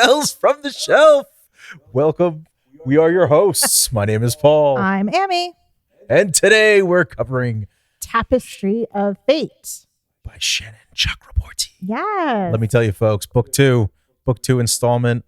Bells from the Shelf. Welcome. We are your hosts. My name is Paul. I'm Ammie. And today we're covering Tapestry of Fate by Shannon Chakraborty. Yes. Let me tell you, folks, book two installment.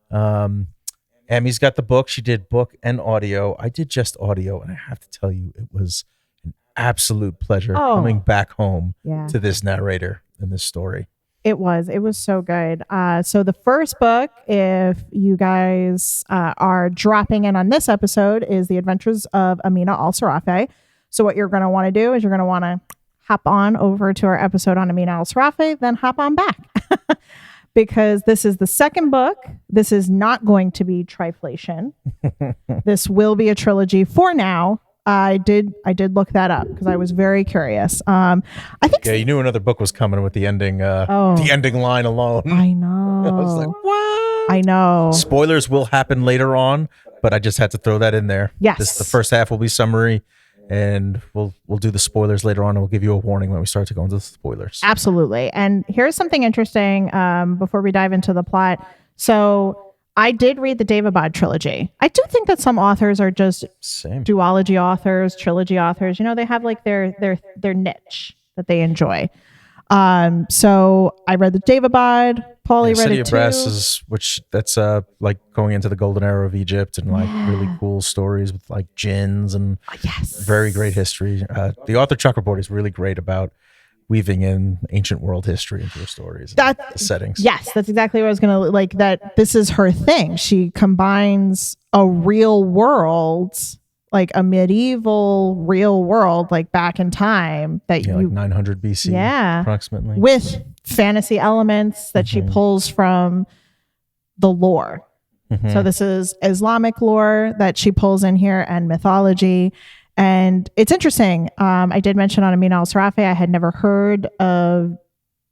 Ammie's got the book. She did book and audio. I did just audio, and I have to tell you, it was an absolute pleasure coming back home to this narrator and this story. It was so good. So the first book, if you guys are dropping in on this episode, is The Adventures of Amina, al-Sirafi. So what you're going to want to do is you're going to want to hop on over to our episode on Amina al-Sirafi, then hop on back. Because this is the second book. This is not going to be triflation. This will be a trilogy for now. I did look that up because I was very curious. I think you knew another book was coming with the ending. The ending line alone. I know. I was like, what? I know. Spoilers will happen later on, but I just had to throw that in there. Yes. The first half will be summary, and we'll do the spoilers later on, and we'll give you a warning when we start to go into the spoilers. Absolutely. And here's something interesting before we dive into the plot. So I did read the Daevabad trilogy. I do think that some authors are just duology authors, trilogy authors. You know, they have like their niche that they enjoy. So I read the Daevabad. Paulie read it too. Brass that's like going into the golden era of Egypt and like really cool stories with like jinns and very great history. The author Chakraborty is really great about weaving in ancient world history into her stories, the settings. Yes, that's exactly what I was going to like. That this is her thing. She combines a real world, like a medieval real world, like back in time like 900 BC, approximately, with fantasy elements that she pulls from the lore. So this is Islamic lore that she pulls in here and mythology. And it's interesting. I did mention on Amina al-Sirafi, I had never heard of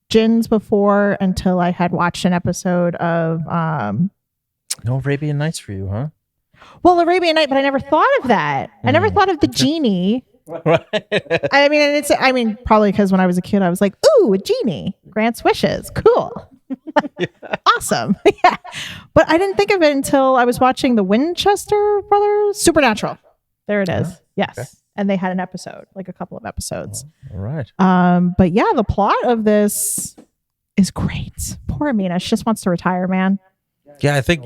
jinns before until I had watched an episode of... no Arabian Nights for you, huh? Well, Arabian Night, but I never thought of that. I never thought of the genie. Right. I mean, probably because when I was a kid, I was like, ooh, a genie. Grants wishes. Cool. Awesome. Yeah. But I didn't think of it until I was watching the Winchester Brothers Supernatural. There it is. Yes. Okay. And they had an episode, like a couple of episodes. All right. But yeah, the plot of this is great. Poor Amina. She just wants to retire, man. Yeah, I think,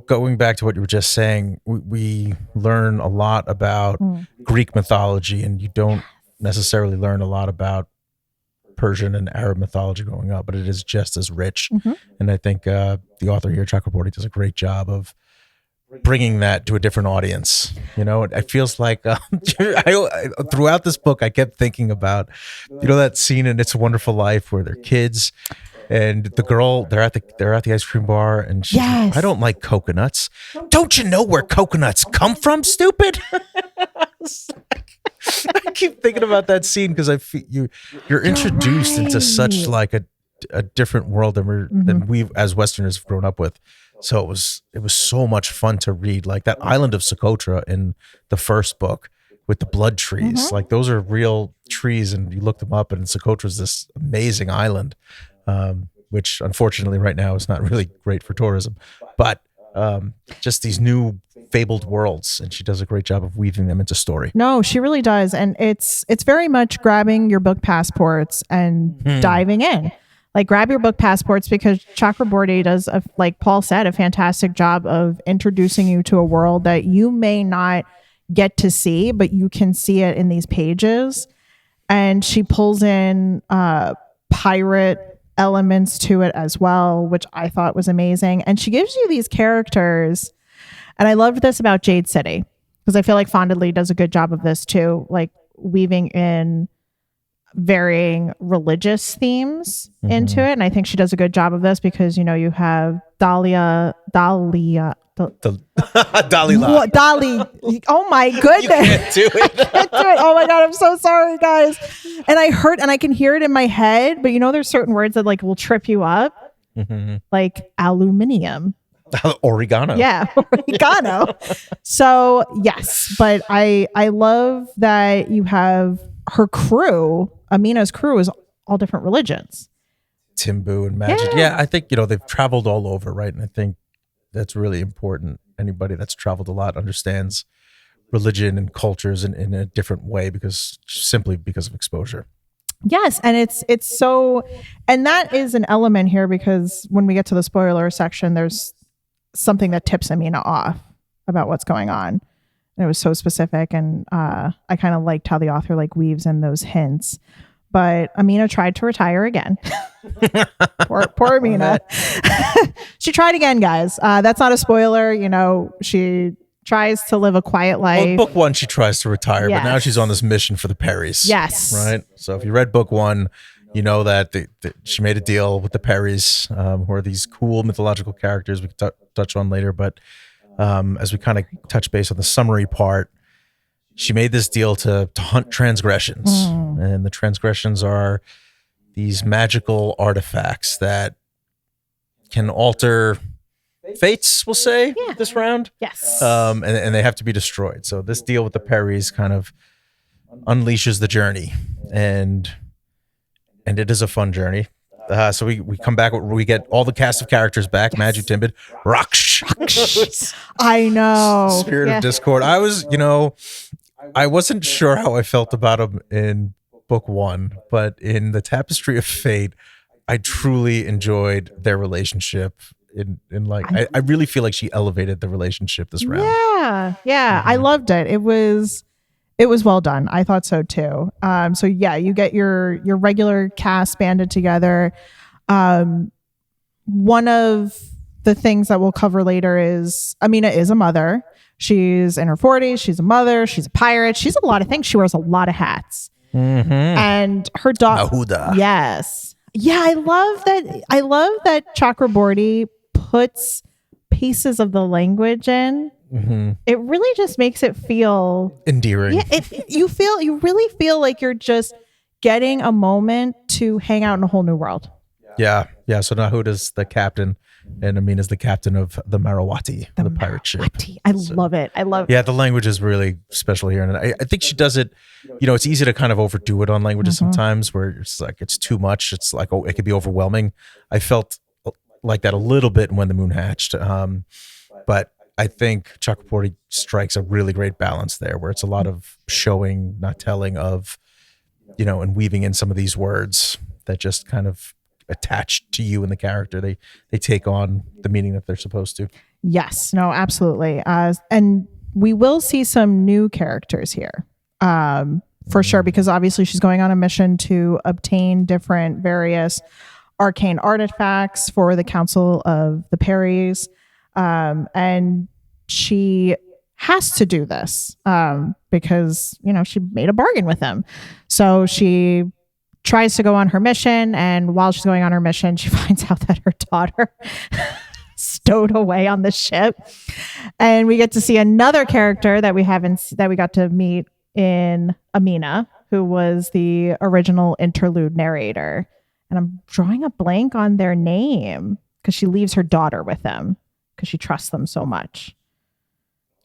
going back to what you were just saying, we learn a lot about Greek mythology, and you don't necessarily learn a lot about Persian and Arab mythology growing up, but it is just as rich. And I think the author here, Chakraborty, does a great job of bringing that to a different audience. It feels like throughout this book, I kept thinking about, that scene in It's a Wonderful Life where they're kids and the girl, they're at the ice cream bar and she's like, I don't like coconuts. Don't you know where coconuts come from, stupid? I keep thinking about that scene because I feel you're introduced into such like a different world than we as Westerners have grown up with. So it was so much fun to read, like that island of Socotra in the first book with the blood trees. Like those are real trees, and you look them up, and Socotra's this amazing island, which unfortunately right now is not really great for tourism. But just these new fabled worlds, and she does a great job of weaving them into story. No, she really does, and it's very much grabbing your book passports and diving in. Like, grab your book passports, because Chakraborty does, like Paul said, a fantastic job of introducing you to a world that you may not get to see, but you can see it in these pages. And she pulls in pirate elements to it as well, which I thought was amazing. And she gives you these characters. And I loved this about Jade City, because I feel like Fondly does a good job of this too, like weaving in varying religious themes into it, and I think she does a good job of this because you have Dahlia. Oh my goodness, you can't do it. I can't do it. Oh my god, I'm so sorry, guys. And I can hear it in my head, but there's certain words that like will trip you up, like aluminium. Oregano. Yeah, oregano. So yes, but I love that you have her crew. Amina's crew is all different religions. Timbu and Majid. Yeah, I think, they've traveled all over, right? And I think that's really important. Anybody that's traveled a lot understands religion and cultures in a different way simply because of exposure. Yes, and it's so, and that is an element here because when we get to the spoiler section, there's something that tips Amina off about what's going on. And it was so specific, and I kind of liked how the author weaves in those hints. But Amina tried to retire again. poor Amina. She tried again, guys. That's not a spoiler. She tries to live a quiet life. Well, book 1, she tries to retire, but now she's on this mission for the Perrys. Yes. Right? So if you read book 1, you know that she made a deal with the Perrys, who are these cool mythological characters we can touch on later. But as we kind of touch base on the summary part, she made this deal to hunt transgressions. And the transgressions are these magical artifacts that can alter fates, we'll say, this round. Yes. And they have to be destroyed. So this deal with the Perrys kind of unleashes the journey. And it is a fun journey. So we come back, we get all the cast of characters back. Yes. Majid, Timbit, Raksh. I know. Spirit of Discord. I wasn't sure how I felt about him in book 1, but in the Tapestry of Fate, I truly enjoyed their relationship. I really feel like she elevated the relationship this round. Yeah. Mm-hmm. I loved it. It was well done. I thought so too. So yeah, you get your regular cast banded together. One of the things that we'll cover later is Amina is a mother. She's in her 40s. She's a mother. She's a pirate. She's a lot of things. She wears a lot of hats. Mm-hmm. And her daughter. Nahuda. Yes. Yeah, I love that Chakraborty puts pieces of the language in. Mm-hmm. It really just makes it feel endearing. Yeah, you really feel like you're just getting a moment to hang out in a whole new world. Yeah. So Nahuda's the captain, and Amina's the captain of the Marawati, the pirate ship. I love it. Yeah, the language is really special here, and I think she does it. It's easy to kind of overdo it on languages sometimes, where it's too much. It's like, it could be overwhelming. I felt like that a little bit when the moon hatched, but I think Chakraborty strikes a really great balance there, where it's a lot of showing, not telling of, and weaving in some of these words that just kind of attach to you and the character. They take on the meaning that they're supposed to. Yes, no, absolutely. And we will see some new characters here, for sure, because obviously she's going on a mission to obtain different various arcane artifacts for the Council of the Perrys. And she has to do this because, she made a bargain with him. So she tries to go on her mission. And while she's going on her mission, she finds out that her daughter stowed away on the ship. And we get to see another character that we got to meet in Amina, who was the original interlude narrator. And I'm drawing a blank on their name because she leaves her daughter with them because she trusts them so much.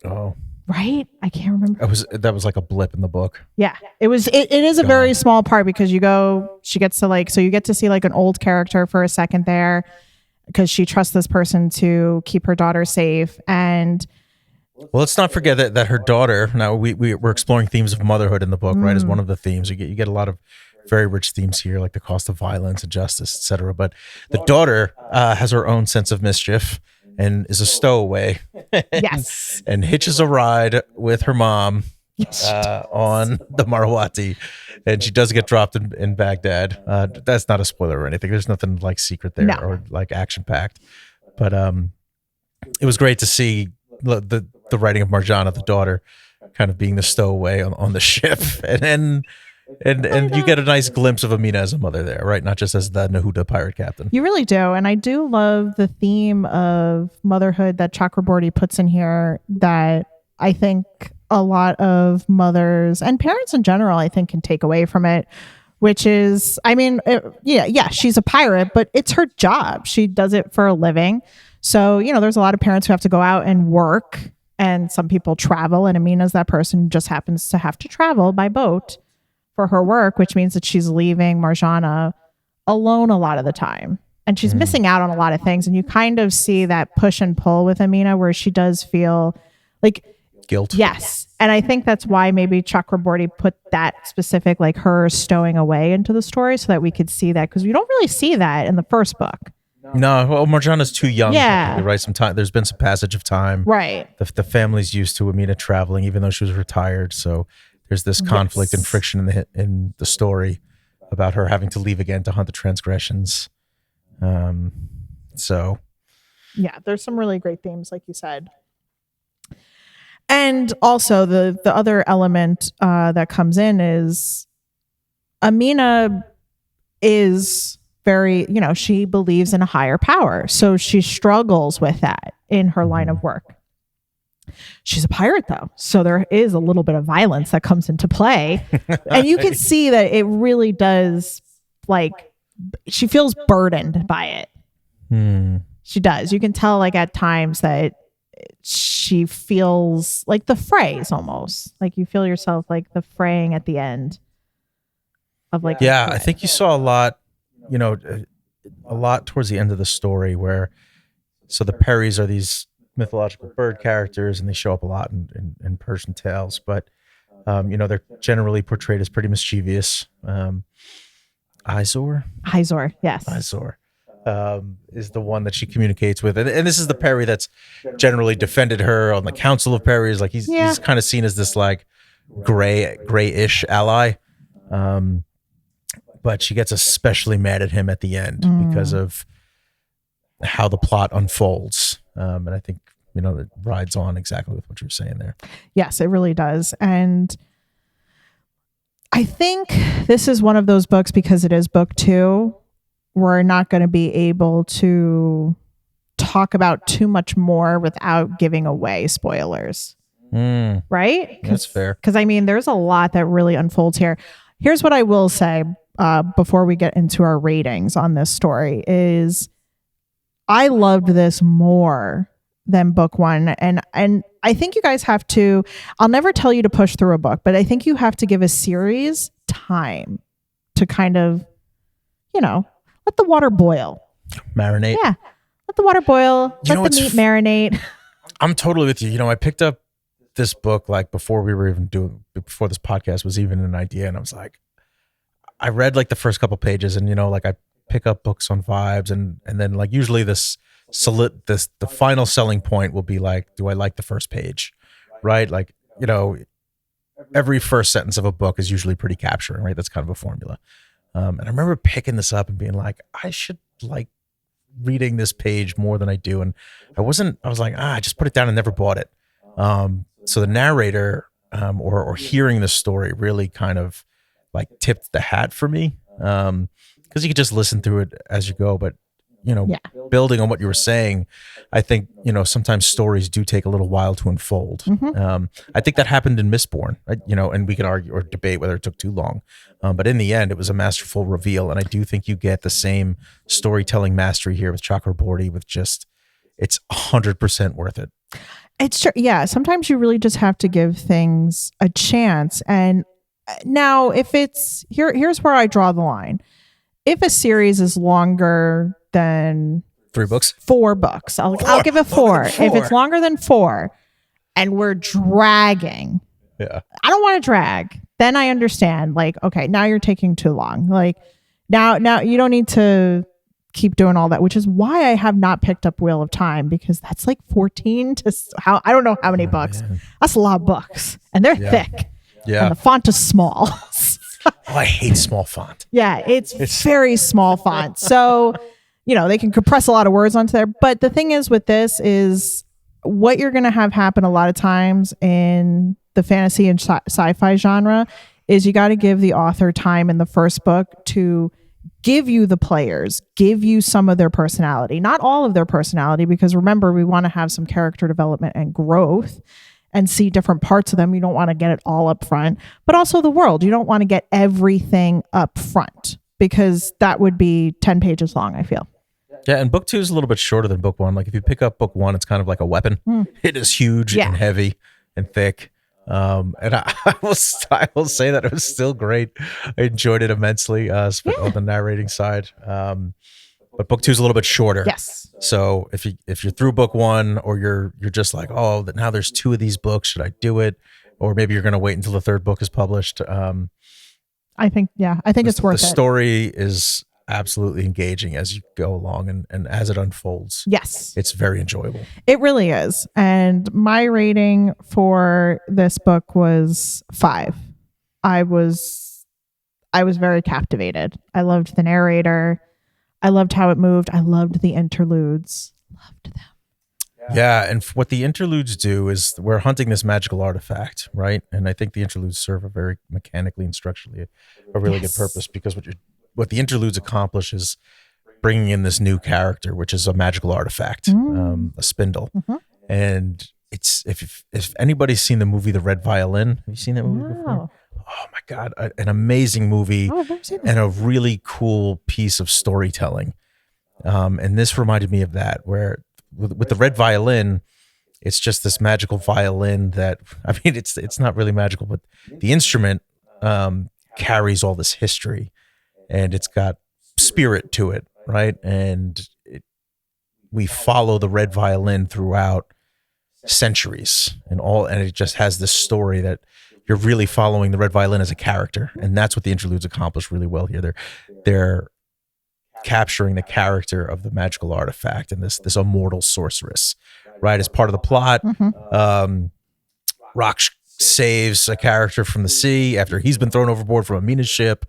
Oh, right. I can't remember. That was like a blip in the book. Yeah, it was. It is a very small part because you get to see like an old character for a second there because she trusts this person to keep her daughter safe. And well, let's not forget that her daughter. Now we're exploring themes of motherhood in the book, right? As one of the themes, you get a lot of very rich themes here, like the cost of violence and justice, etc. But the daughter has her own sense of mischief and is a stowaway. Yes. And hitches a ride with her mom on the Marawati. And she does get dropped in Baghdad. That's not a spoiler or anything. There's nothing like secret there or like action packed. But it was great to see the writing of Marjana, the daughter, kind of being the stowaway on the ship. And you get a nice glimpse of Amina as a mother there, right? Not just as the Nahuda pirate captain. You really do. And I do love the theme of motherhood that Chakraborty puts in here that I think a lot of mothers and parents in general, I think, can take away from it, which is, she's a pirate, but it's her job. She does it for a living. So, there's a lot of parents who have to go out and work, and some people travel, and Amina's that person who just happens to have to travel by boat for her work, which means that she's leaving Marjana alone a lot of the time. And she's missing out on a lot of things. And you kind of see that push and pull with Amina where she does feel like guilt. Yes. And I think that's why maybe Chakraborty put that specific, like her stowing away into the story so that we could see that. Because we don't really see that in the first book. No, well, Marjana's too young. Yeah. Right. There's been some passage of time. Right. The family's used to Amina traveling, even though she was retired. So there's this conflict and friction in the story about her having to leave again to hunt the transgressions. So yeah, there's some really great themes, like you said. And also the other element that comes in is Amina is very, she believes in a higher power. So she struggles with that in her line of work. She's a pirate though. So there is a little bit of violence that comes into play. And you can see that it really does, like, she feels burdened by it. She does. You can tell, like, at times that she feels like the frays almost. Like you feel yourself like the fraying at the end of like. Yeah, I think you saw a lot, a lot towards the end of the story where, so the Perrys are these mythological bird characters and they show up a lot in Persian tales, but, they're generally portrayed as pretty mischievous. Izor, yes. Izor is the one that she communicates with, and this is the Perry that's generally defended her on the Council of Perrys. Like he's kind of seen as this like grayish ally, but she gets especially mad at him at the end because of how the plot unfolds, and I think it rides on exactly with what you're saying there. Yes, it really does, and I think this is one of those books, because it is book 2, we're not going to be able to talk about too much more without giving away spoilers. Right? That's fair. Because, there's a lot that really unfolds here. Here's what I will say before we get into our ratings on this story is I loved this more than book 1. And I think you guys have to, I'll never tell you to push through a book, but I think you have to give a series time to kind of, let the water boil. Marinate. Yeah. Let the water boil. Let the meat marinate. I'm totally with you. I picked up this book like before this podcast was even an idea. And I was like, I read like the first couple pages and, like I pick up books on vibes and then like usually the final selling point will be like, do I like the first page? Right? Like, every first sentence of a book is usually pretty capturing, right? That's kind of a formula. And I remember picking this up and being like, I should like reading this page more than I do. And I was like, I just put it down and never bought it. So the narrator, or hearing the story really kind of like tipped the hat for me. Cause you could just listen through it as you go, but building on what you were saying, I think, sometimes stories do take a little while to unfold. I think that happened in Mistborn, and we can argue or debate whether it took too long. But in the end, it was a masterful reveal. And I do think you get the same storytelling mastery here with Chakraborty with just, it's 100% worth it. It's true. Yeah. Sometimes you really just have to give things a chance. And now if it's here's where I draw the line. If a series is longer than 4 books, I'll give it 4. If it's longer than 4 and we're dragging, I don't want to drag. Then I understand, like, okay, now you're taking too long. Like now you don't need to keep doing all that, which is why I have not picked up Wheel of Time, because that's like 14 to I don't know how many books. Man. That's a lot of books and they're thick. Yeah. And the font is small. I hate small font. Yeah, it's very small font. So, they can compress a lot of words onto there. But the thing is with this is what you're going to have happen a lot of times in the fantasy and sci-fi genre is you got to give the author time in the first book to give you the players, give you some of their personality, not all of their personality, because remember, we want to have some character development and growth and see different parts of them. You don't want to get it all up front, but also the world. You don't want to get everything up front because that would be 10 pages long, I feel. Yeah, and book 2 is a little bit shorter than book 1. Like if you pick up book 1, it's kind of like a weapon. It is huge and heavy and thick. And I will say that it was still great. I enjoyed it immensely, on the narrating side. But book two is a little bit shorter. Yes. So if you're through book one, or you're just like, oh, now there's two of these books, should I do it? Or maybe you're going to wait until the third book is published. I think it's worth it. The story is absolutely engaging as you go along, and as it unfolds. Yes. It's very enjoyable. It really is. And my rating for this book was 5. I was very captivated. I loved the narrator. I loved how it moved. I loved the interludes. Loved them. Yeah, and what the interludes do is we're hunting this magical artifact, right? And I think the interludes serve a very mechanically and structurally a really good purpose, because what the interludes accomplish is bringing in this new character, which is a magical artifact, a spindle. And it's if anybody's seen the movie The Red Violin, have you seen that movie before? Oh my God, an amazing movie and a really cool piece of storytelling. And this reminded me of that, where with the Red Violin, it's just this magical violin that, I mean, it's not really magical, but the instrument carries all this history, and it's got spirit to it, right? And we follow the Red Violin throughout centuries, and it just has this story that you're really following the Red Violin as a character, and that's what the interludes accomplish really well here. They're capturing the character of the magical artifact and this immortal sorceress, right, as part of the plot. Rock saves a character from the sea after he's been thrown overboard from Amina's ship,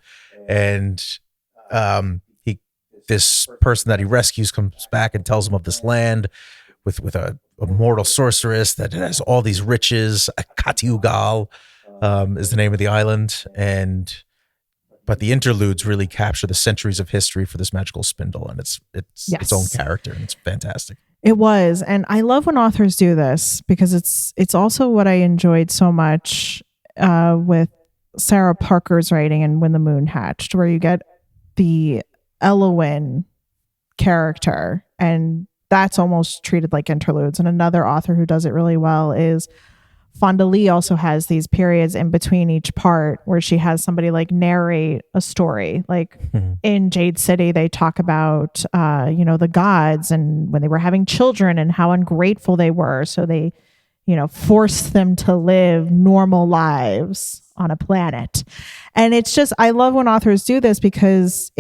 and this person that he rescues comes back and tells him of this land with a immortal sorceress that has all these riches. Katiugal is the name of the island, but the interludes really capture the centuries of history for this magical spindle, and it's its own character, and it's fantastic. It was, and I love when authors do this, because it's also what I enjoyed so much with Sarah Parker's writing in When the Moon Hatched, where you get the Eowyn character, and that's almost treated like interludes. And another author who does it really well is Fonda Lee. Also has these periods in between each part where she has somebody like narrate a story. Like in Jade City, they talk about the gods and when they were having children and how ungrateful they were, so they forced them to live normal lives on a planet. And it's just, I love when authors do this, because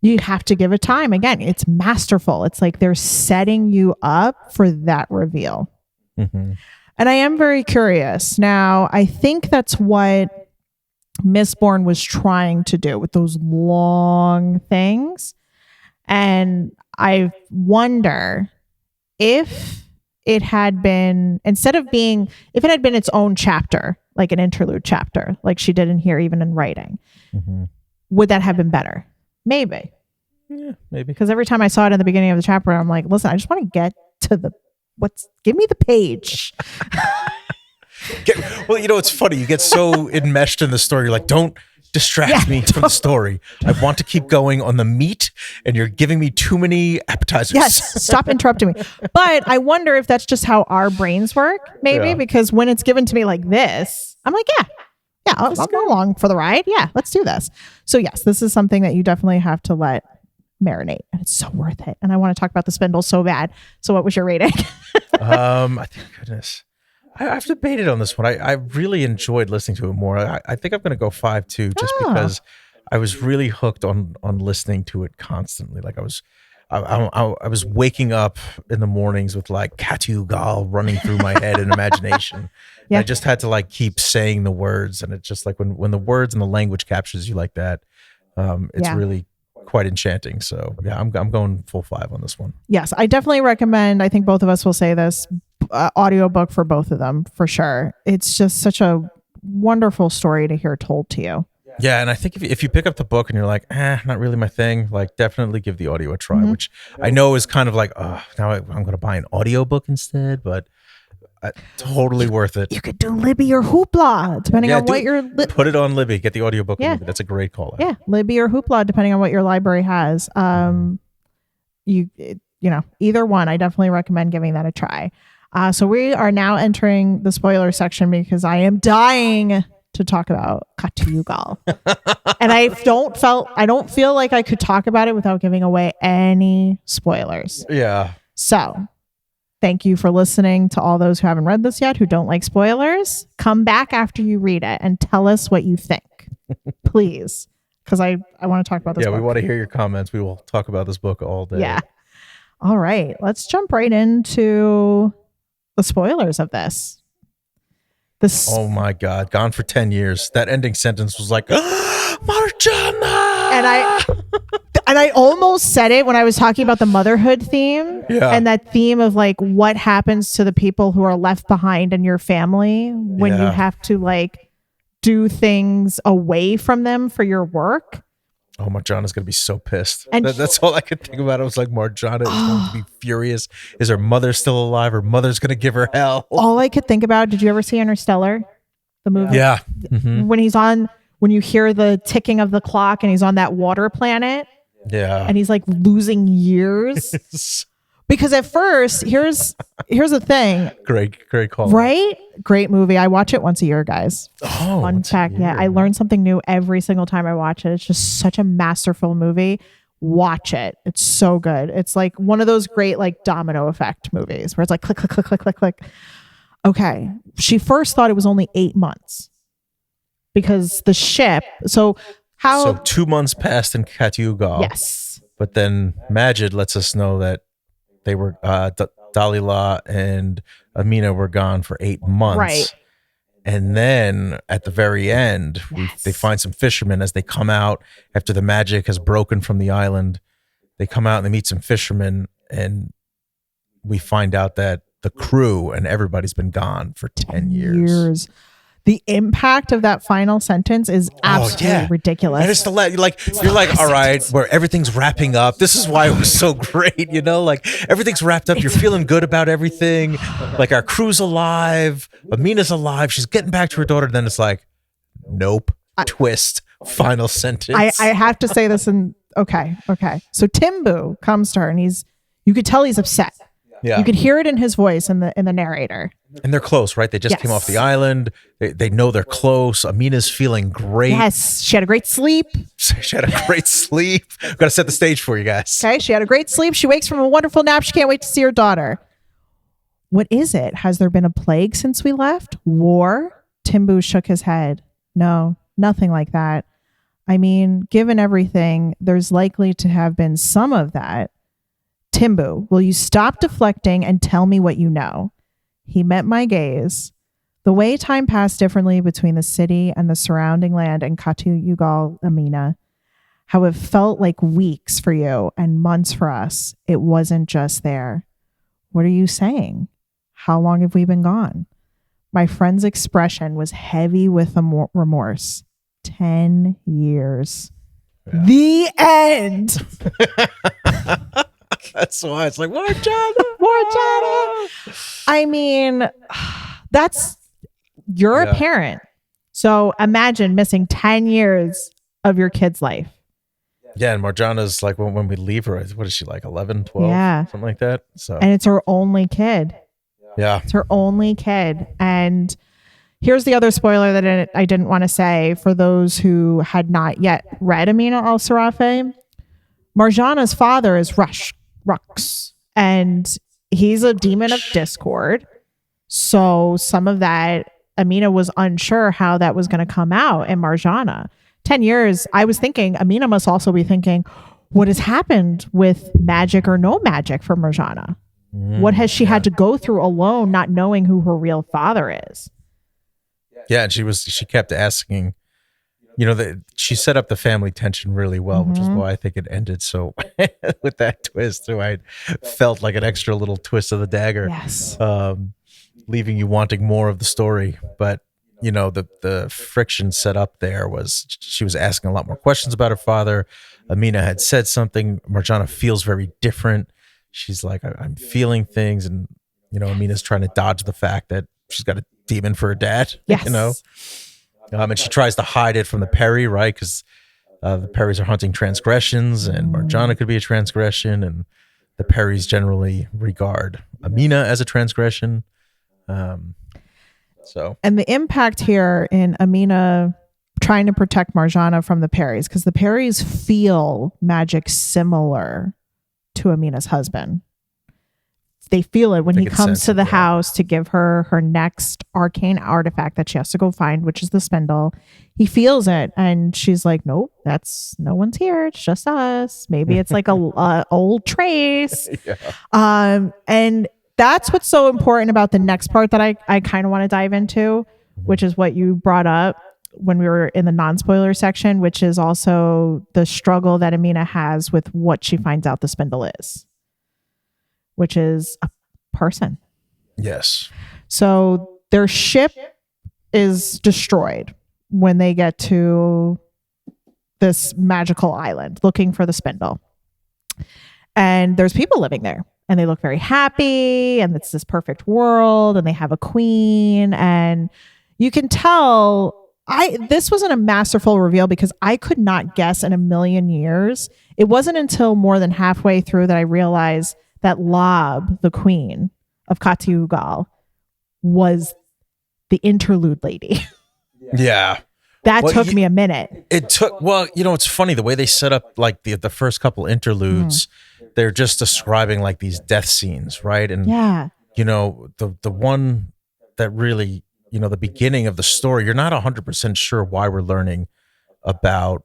you have to give it time. Again, it's masterful. It's like they're setting you up for that reveal. And I am very curious. Now, I think that's what Mistborn was trying to do with those long things. And I wonder if it had been, if it had been its own chapter, like an interlude chapter, like she did in here, even in writing, would that have been better? Maybe. Yeah, maybe. Because every time I saw it in the beginning of the chapter, I'm like, listen, I just want to get to give me the page. It's funny. You get so enmeshed in the story. You're like, don't distract me from the story. I want to keep going on the meat, and you're giving me too many appetizers. Yes, stop interrupting me. But I wonder if that's just how our brains work, maybe, because when it's given to me like this, I'm like, I'll go along for the ride. Yeah, let's do this. So yes, this is something that you definitely have to let marinate, and it's so worth it. And I want to talk about the spindle so bad. So what was your rating? I think, goodness, I've debated on this one. I really enjoyed listening to it more. I think I'm going to go 5 too, just because I was really hooked on listening to it constantly. Like I was waking up in the mornings with like Katu-Gal running through my head in imagination. I just had to like keep saying the words, and it's just like when the words and the language captures you like that, it's really quite enchanting. So I'm going full 5 on this one. Yes, I definitely recommend, I think both of us will say this, audiobook for both of them for sure. It's just such a wonderful story to hear told to you. Yeah, and I think if you pick up the book and you're like, not really my thing, like definitely give the audio a try, which I know is kind of like, now I'm going to buy an audiobook instead, but totally worth it. You could do Libby or Hoopla, depending on what your... Put it on Libby. Get the audiobook on Libby. That's a great call. Yeah, Libby or Hoopla, depending on what your library has. Either one, I definitely recommend giving that a try. So we are now entering the spoiler section because I am dying to talk about Katuyugal. And I don't feel like I could talk about it without giving away any spoilers. Yeah. So thank you for listening to all those who haven't read this yet, who don't like spoilers. Come back after you read it and tell us what you think, please. Because I want to talk about this book. We want to hear your comments. We will talk about this book all day. Yeah. All right. Let's jump right into the spoilers of this. Oh my God. Gone for 10 years. That ending sentence was like, Marjana! And I almost said it when I was talking about the motherhood theme. Yeah. And that theme of like what happens to the people who are left behind in your family when you have to like do things away from them for your work. Oh, Marjana's going to be so pissed. And that's all I could think about. I was like, Marjana is going to be furious. Is her mother still alive? Her mother's going to give her hell. All I could think about, did you ever see Interstellar? The movie? Yeah. Mm-hmm. When you hear the ticking of the clock and he's on that water planet. Yeah. And he's like losing years. Because at first, here's the thing. Great call. Right? Great movie. I watch it once a year, guys. Oh, fun fact. Yeah, I learn something new every single time I watch it. It's just such a masterful movie. Watch it. It's so good. It's like one of those great like domino effect movies where it's like click, click, click, click, click, click. Okay. She first thought it was only 8 months because the ship. So 2 months passed in Katuyugal. Yes. But then Majid lets us know that they were Dalila and Amina were gone for 8 months. Right. And then at the very end, they find some fishermen as they come out after the magic has broken from the island. They come out and they meet some fishermen, and we find out that the crew and everybody's been gone for 10 years. The impact of that final sentence is absolutely ridiculous. And it's you're like, all right, where everything's wrapping up. This is why it was so great, like everything's wrapped up. You're feeling good about everything. Like our crew's alive. Amina's alive. She's getting back to her daughter. Then it's like, nope, twist, final sentence. I have to say this okay. So Timbu comes to her and you could tell he's upset. Yeah. You could hear it in his voice in the narrator. And they're close, right? They just came off the island. They know they're close. Amina's feeling great. Yes, she had a great sleep. I've got to set the stage for you guys. Okay, she had a great sleep. She wakes from a wonderful nap. She can't wait to see her daughter. What is it? Has there been a plague since we left? War? Timbu shook his head. No, nothing like that. I mean, given everything, there's likely to have been some of that. Timbu, will you stop deflecting and tell me what you know? He met my gaze. The way time passed differently between the city and the surrounding land in Katuyugal, Amina. How it felt like weeks for you and months for us. It wasn't just there. What are you saying? How long have we been gone? My friend's expression was heavy with remorse. 10 years. Yeah. The end. That's why it's like, Marjana. I mean, you're a parent. So imagine missing 10 years of your kid's life. Yeah, and Marjana's like, when we leave her, what is she, like 11, 12? Yeah. Something like that. So. And it's her only kid. Yeah. It's her only kid. And here's the other spoiler that I didn't want to say for those who had not yet read Amina al-Sirafi. Marjana's father is Rux, and he's a demon of discord. So some of that, Amina was unsure how that was going to come out in Marjana. 10 years, I was thinking, Amina must also be thinking, what has happened with magic or no magic for Marjana? What has she had to go through alone, not knowing who her real father is? Yeah, and she kept asking, she set up the family tension really well, which is why I think it ended so with that twist. So I felt like an extra little twist of the dagger, leaving you wanting more of the story. But the friction set up there was she was asking a lot more questions about her father. Amina had said something. Marjana feels very different. She's like, I'm feeling things, and Amina's trying to dodge the fact that she's got a demon for her dad. Yes. And she tries to hide it from the Peri, right? Because the Peris are hunting transgressions, and Marjana could be a transgression. And the Perrys generally regard Amina as a transgression. And the impact here in Amina trying to protect Marjana from the Perrys, because the Perrys feel magic similar to Amina's husband. They feel it when he comes to the house to give her her next arcane artifact that she has to go find, which is the spindle. He feels it, and she's like, "Nope, that's no one's here. It's just us. Maybe it's like a old trace." And that's what's so important about the next part that I kind of want to dive into, which is what you brought up when we were in the non-spoiler section, which is also the struggle that Amina has with what she finds out the spindle is, which is a person. Yes. So their ship is destroyed when they get to this magical island looking for the spindle. And there's people living there, and they look very happy, and it's this perfect world, and they have a queen, and you can tell this wasn't a masterful reveal because I could not guess in a million years. It wasn't until more than halfway through that I realized that Lab, the queen of Katiugal, was the interlude lady. Yeah. That took me a minute. It took, well, it's funny the way they set up like the first couple interludes, they're just describing like these death scenes, right? And the one that really, the beginning of the story, you're not 100% sure why we're learning about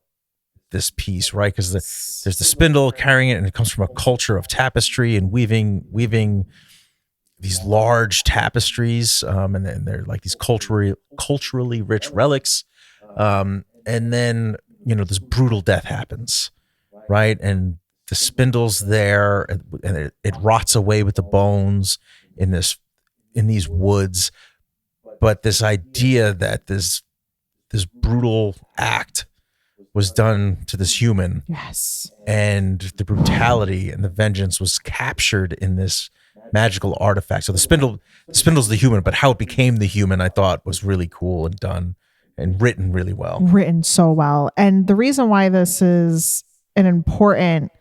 this piece, right? Because there's the spindle carrying it, and it comes from a culture of tapestry and weaving these large tapestries, and they're like these culturally rich relics. And then this brutal death happens, right? And the spindle's there, and it rots away with the bones in these woods. But this idea that this brutal act was done to this human, yes, and the brutality and the vengeance was captured in this magical artifact. So the spindle's the human, but how it became the human, I thought was really cool and done and written really well. Written so well. And the reason why this is an important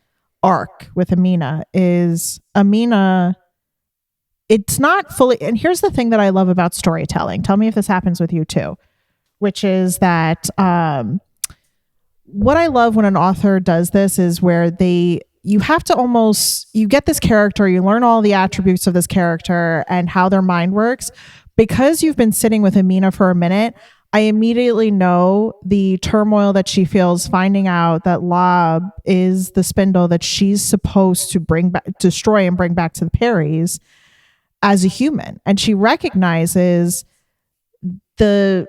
arc with Amina is Amina, it's not fully, and here's the thing that I love about storytelling. Tell me if this happens with you too, which is that what I love when an author does this is where you have to you get this character, you learn all the attributes of this character and how their mind works. Because you've been sitting with Amina for a minute, I immediately know the turmoil that she feels finding out that Lab is the spindle that she's supposed to destroy and bring back to the Perrys as a human. And she recognizes the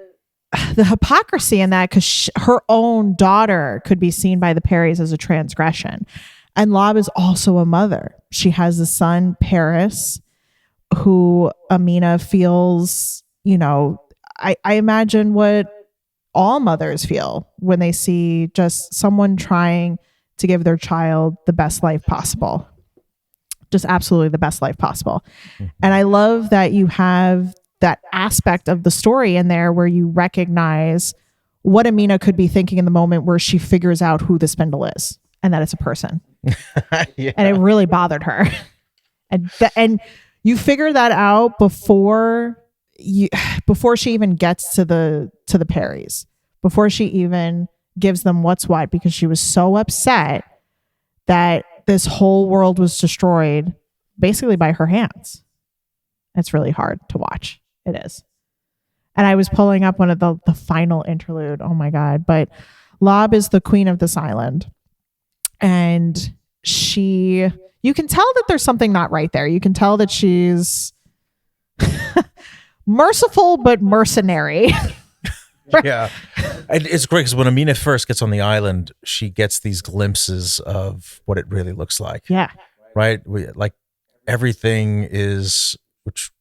hypocrisy in that, because her own daughter could be seen by the Perrys as a transgression. And Lab is also a mother. She has a son, Paris, who Amina feels, I imagine what all mothers feel when they see just someone trying to give their child the best life possible. Just absolutely the best life possible. And I love that you have that aspect of the story in there where you recognize what Amina could be thinking in the moment where she figures out who the spindle is and that it's a person. Yeah. And it really bothered her. And you figure that out before she even gets to the Perrys, before she even gives them what's what, because she was so upset that this whole world was destroyed basically by her hands. It's really hard to watch. It is. And I was pulling up one of the final interlude. Oh my God. But Lab is the queen of this island. And you can tell that there's something not right there. You can tell that she's merciful, but mercenary. Yeah. And it's great because when Amina first gets on the island, she gets these glimpses of what it really looks like. Yeah. Right? Like everything is, which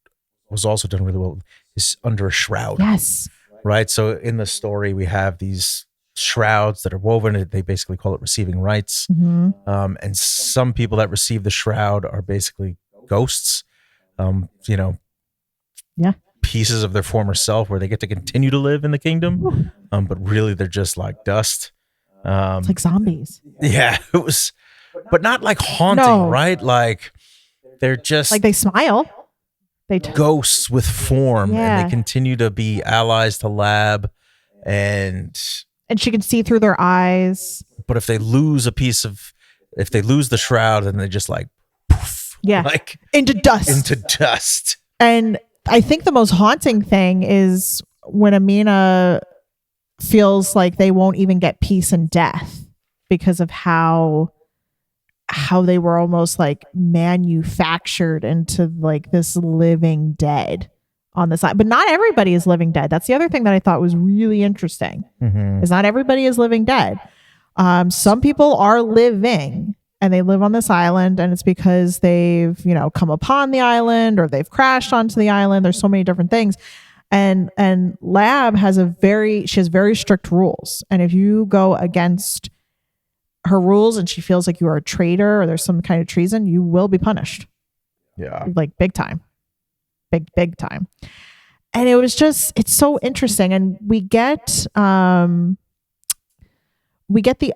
was also done really well, is under a shroud. Yes. Right? So in the story, we have these shrouds that are woven. They basically call it receiving rights. Mm-hmm. And some people that receive the shroud are basically ghosts. Yeah. Pieces of their former self where they get to continue to live in the kingdom, but really they're just like dust. It's like zombies. Yeah, it was but not like haunting, No. right? Like they're just Like they smile. ghosts with form, and Yeah. they continue to be allies to Lab. And she can see through their eyes. but if they lose the shroud, then they just like poof, Yeah. like Into dust. into dust. And I think the most haunting thing is when Amina feels like they won't even get peace in death because of how they were almost like manufactured into like this living dead on the side. But not everybody is living dead. That's the other thing that I thought was really interesting. Is not everybody is living dead. Some people are living, and they live on this island, and it's because they've, come upon the island or they've crashed onto the island. There's so many different things. And Lab has very strict rules. And if you go against her rules and she feels like you are a traitor or there's some kind of treason, you will be punished. Yeah. Like big time. Big time. And it's so interesting. And we get the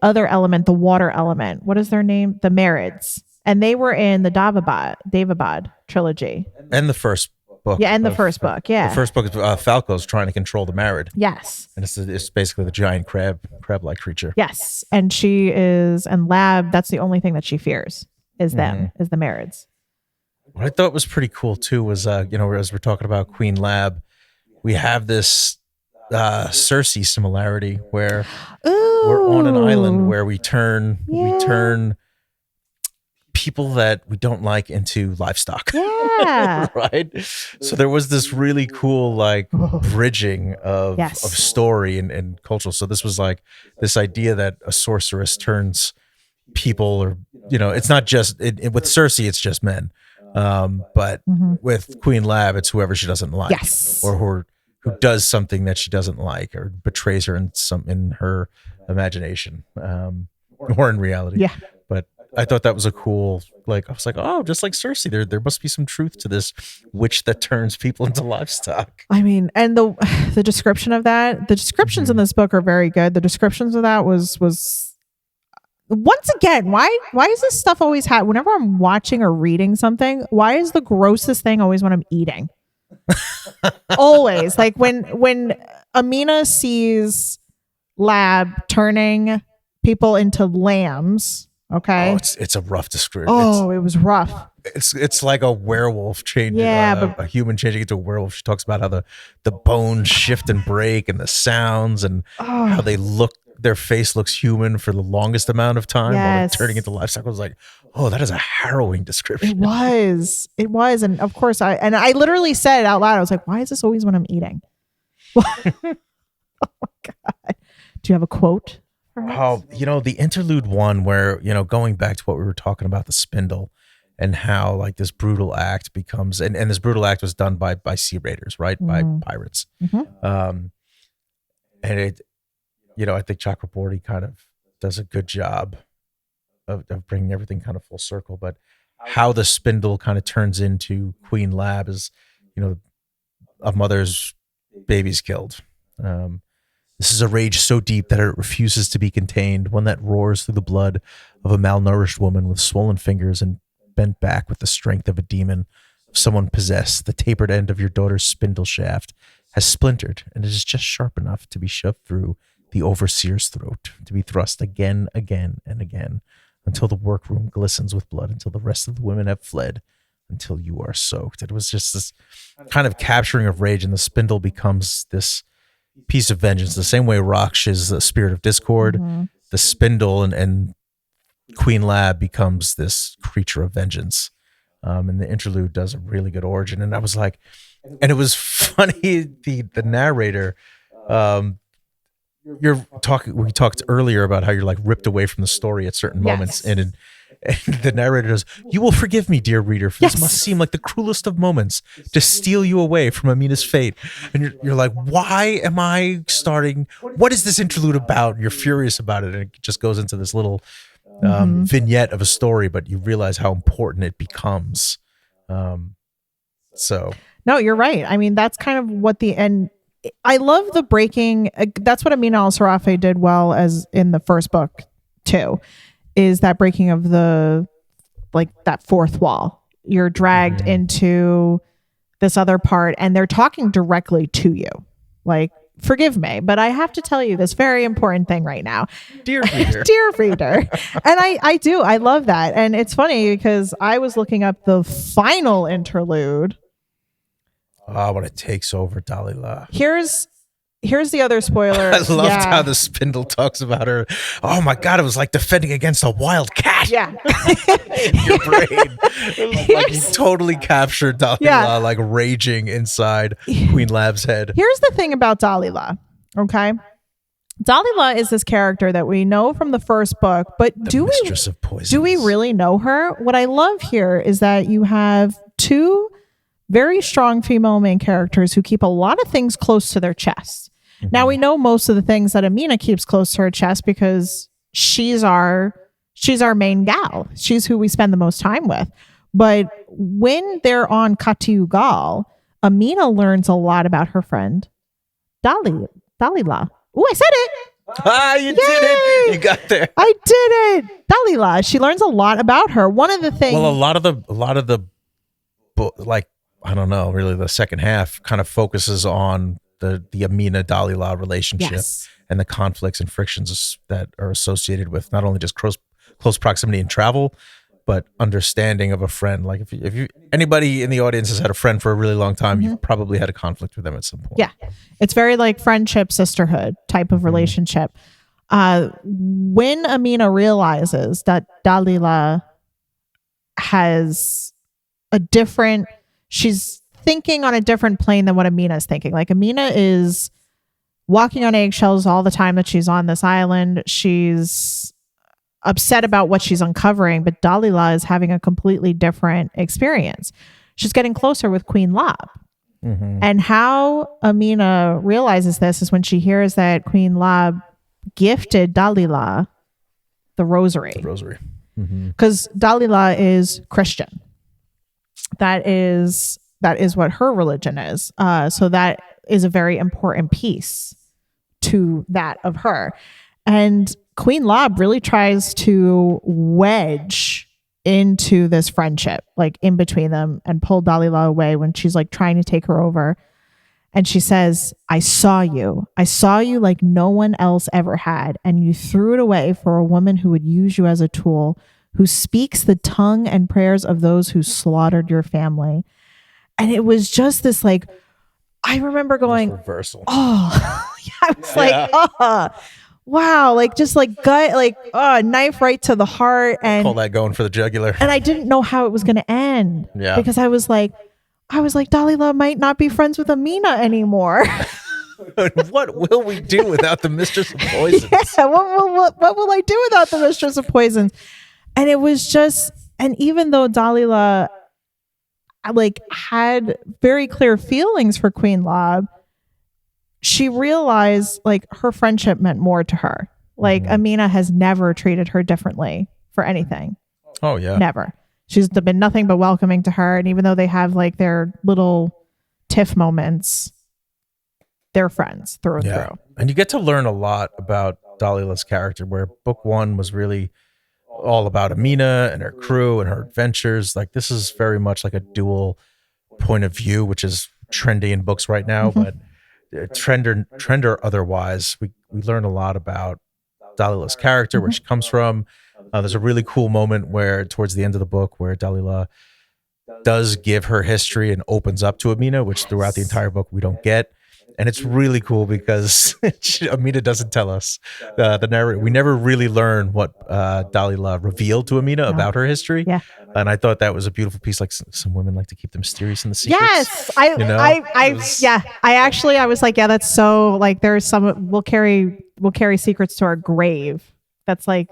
other element, the water element. What is their name? The Marids. And they were in the Davabad trilogy. And the first book. Yeah, and the first book. Yeah. The first book is Falco's trying to control the Marid. Yes. And it's basically the giant crab-like creature. Yes. And and Lab, that's the only thing that she fears is them, is the Marids. What I thought was pretty cool too was, as we're talking about Queen Lab, we have this Cersei similarity where we're on an island where we turn people that we don't like into livestock. Yeah. Right. So there was this really cool like bridging of story and cultural. So this was like this idea that a sorceress turns people, or it's not just with Cersei, it's just men. But with Queen Lab, it's whoever she doesn't like, or who does something that she doesn't like or betrays her in her imagination, or in reality. Yeah. But I thought that was a cool, I was like, oh, just like Cersei, there must be some truth to this witch that turns people into livestock. I mean, and the description of that, the descriptions in this book are very good. The descriptions of that was once again, why is this stuff always whenever I'm watching or reading something, why is the grossest thing always when I'm eating? Always. Like when Amina sees Lab turning people into lambs. Okay. Oh, it's a rough description. Oh, it was rough. It's like a werewolf changing, a human changing into a werewolf. She talks about how the bones shift and break and the sounds and how they look. Their face looks human for the longest amount of time while they're turning into livestock. I was like, oh, that is a harrowing description. It was. And of course I literally said it out loud. I was like, why is this always when I'm eating? Oh my God. Do you have a quote? Oh, the interlude one where, going back to what we were talking about, the spindle and how like this brutal act becomes, and this brutal act was done by sea raiders, right? By pirates. And it, I think Chakraborty kind of does a good job of bringing everything kind of full circle, but how the spindle kind of turns into Queen Lab is, a mother's baby's killed. This is a rage so deep that it refuses to be contained, one that roars through the blood of a malnourished woman with swollen fingers and bent back with the strength of a demon, of someone possessed. The tapered end of your daughter's spindle shaft has splintered, and it is just sharp enough to be shoved through the overseer's throat, to be thrust again, and again, until the workroom glistens with blood, until the rest of the women have fled, until you are soaked. It was just this kind of capturing of rage, and the spindle becomes this piece of vengeance. The same way Raksh is the spirit of discord, the spindle and Queen Lab becomes this creature of vengeance. And the interlude does a really good origin. And I was like, and it was funny, the narrator, we talked earlier about how you're like ripped away from the story at certain moments, and the narrator does, "You will forgive me, dear reader, for this must seem like the cruelest of moments to steal you away from Amina's fate." And you're like, why am I starting? What is this interlude about? And you're furious about it, and it just goes into this little vignette of a story, but you realize how important it becomes. So no, you're right. I mean, that's kind of what the end. I love the breaking. That's what Amina al-Sirafi did well as in the first book too. is that breaking of the, like, that fourth wall. You're dragged into this other part, and they're talking directly to you. Like, forgive me, but I have to tell you this very important thing right now. Dear reader. Dear reader. And I love that. And it's funny because I was looking up the final interlude. When it takes over Dalila. Here's the other spoiler. I loved how the spindle talks about her. Oh my God, it was like defending against a wild cat. Yeah. In your brain. Like you totally captured Dalila like raging inside Queen Lab's head. Here's the thing about Dalila. Okay. Dalila is this character that we know from the first book, but Mistress of Poison. Do we really know her? What I love here is that you have two very strong female main characters who keep a lot of things close to their chests. Now we know most of the things that Amina keeps close to her chest because she's our main gal. She's who we spend the most time with. But when they're on Katiugal, Amina learns a lot about her friend Dalila. Oh, I said it. You did it. You got there. I did it. Dalila. She learns a lot about her. One of the things. Well, a lot of the like, I don't know, really the second half kind of focuses on the Amina Dalila relationship and the conflicts and frictions that are associated with not only just close proximity and travel, but understanding of a friend. Like if you anybody in the audience has had a friend for a really long time, you've probably had a conflict with them at some point. Yeah. It's very like friendship, sisterhood type of relationship. When Amina realizes that Dalila has she's thinking on a different plane than what Amina is thinking. Like Amina is walking on eggshells all the time that she's on this island. She's upset about what she's uncovering, but Dalila is having a completely different experience. She's getting closer with Queen Lab. And how Amina realizes this is when she hears that Queen Lab gifted Dalila the rosary. Because Dalila is Christian. That is what her religion is. So that is a very important piece to that of her. And Queen Lab really tries to wedge into this friendship, like in between them, and pull Dalila away when she's like trying to take her over. And she says, I saw you like no one else ever had. And you threw it away for a woman who would use you as a tool, who speaks the tongue and prayers of those who slaughtered your family. And it was just this, like, I remember going, reversal. Oh, I was like, oh, wow. Like, just like gut, like, knife right to the heart. And call that going for the jugular. And I didn't know how it was going to end. Yeah. Because I was like, Dalila might not be friends with Amina anymore. What will we do without the Mistress of Poisons? Yeah, what will I do without the Mistress of Poisons? And it was just, and even though Dalila like had very clear feelings for Queen Lab, she realized like her friendship meant more to her. Like Amina has never treated her differently for anything. Oh yeah. Never. She's been nothing but welcoming to her. And even though they have like their little tiff moments, they're friends through and through. And you get to learn a lot about Dalila's character, where book one was really all about Amina and her crew and her adventures. Like this is very much like a dual point of view, which is trendy in books right now, but trend or otherwise, we learn a lot about Dalila's character, where she comes from. There's a really cool moment where towards the end of the book where Dalila does give her history and opens up to Amina, which throughout the entire book we don't get. And it's really cool because Amina doesn't tell us. The narrator, we never really learn what Dalila revealed to Amina about her history. Yeah. And I thought that was a beautiful piece. Like some women like to keep the mysterious and the secrets. Yes. I was like, yeah, that's so like there's some, we'll carry secrets to our grave. That's like,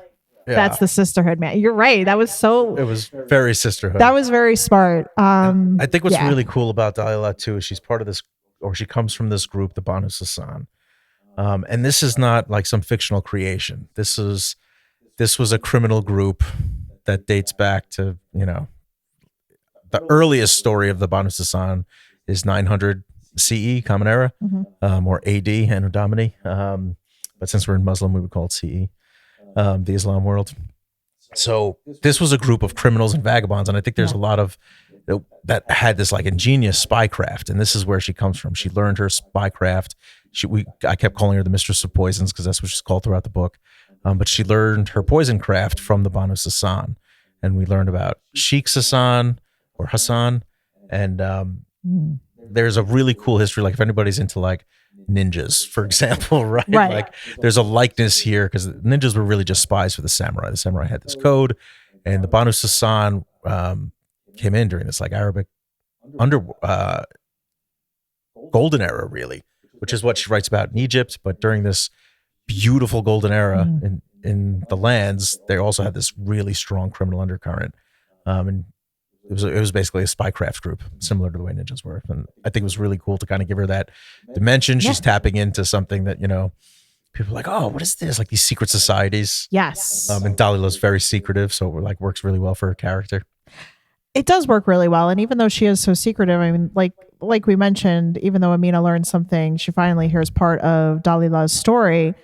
that's the sisterhood, man. You're right. It was very sisterhood. That was very smart. I think what's really cool about Dalila too is she's part of this, or she comes from this group, the Banu Sassan. And this is not like some fictional creation. This was a criminal group that dates back to, the earliest story of the Banu Sassan is 900 CE, Common Era, or AD, Anno Domini. But since we're in Muslim, we would call it CE, the Islam world. So this was a group of criminals and vagabonds, and I think there's a lot of that had this like ingenious spycraft, and this is where she comes from. She learned her spycraft. I kept calling her the Mistress of Poisons because that's what she's called throughout the book. But she learned her poison craft from the Banu Sasan, and we learned about Sheikh Sasan or Hassan, and there's a really cool history. Like if anybody's into like ninjas, for example, right? Like there's a likeness here because ninjas were really just spies for the samurai. The samurai had this code, and the Banu Sasan came in during this like Arabic golden era, really, which is what she writes about in Egypt. But during this beautiful golden era in the lands, they also had this really strong criminal undercurrent, and it was basically a spycraft group, similar to the way ninjas were. And I think it was really cool to kind of give her that dimension. She's tapping into something that, people are like, oh, what is this? Like these secret societies. Yes. And Dalila's very secretive, so it like works really well for her character. It does work really well. And even though she is so secretive, I mean, like we mentioned, even though Amina learned something, she finally hears part of Dalila's story.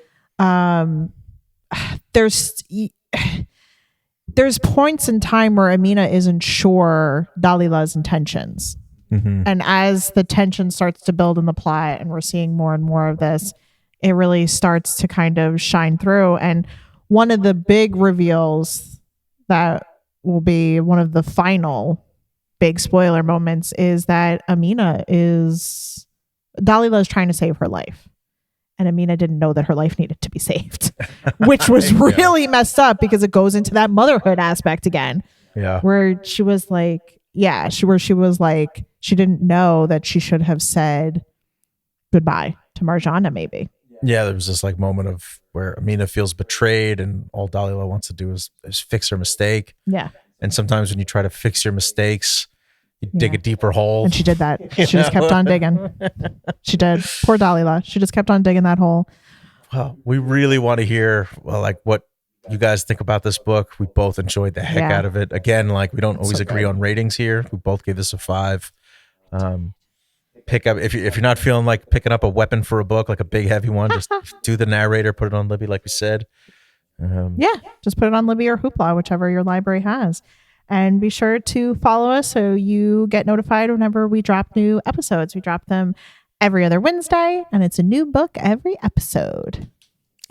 There's points in time where Amina isn't sure Dalila's intentions. And as the tension starts to build in the plot and we're seeing more and more of this, it really starts to kind of shine through. And one of the big reveals that will be one of the final big spoiler moments is that Dalila is trying to save her life. And Amina didn't know that her life needed to be saved, which was really messed up because it goes into that motherhood aspect again. Yeah. Where she was like, she didn't know that she should have said goodbye to Marjana, maybe. Yeah, there was this like moment of where Amina feels betrayed and all Dalila wants to do is fix her mistake. Yeah. And sometimes when you try to fix your mistakes, you dig a deeper hole. And she did that. She just kept on digging. She did. Poor Dalila. She just kept on digging that hole. Well, we really want to hear like what you guys think about this book. We both enjoyed the heck out of it. Again, like we don't always agree on ratings here. We both gave this a 5. Pick up if you're not feeling like picking up a weapon for a book, like a big heavy one, just do the narrator, put it on Libby, like we said. Just put it on Libby or Hoopla, whichever your library has. And be sure to follow us so you get notified whenever we drop new episodes. We drop them every other Wednesday, and it's a new book every episode.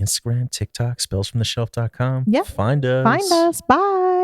Instagram, TikTok, spellsfromtheshelf.com. Yep. Find us. Bye.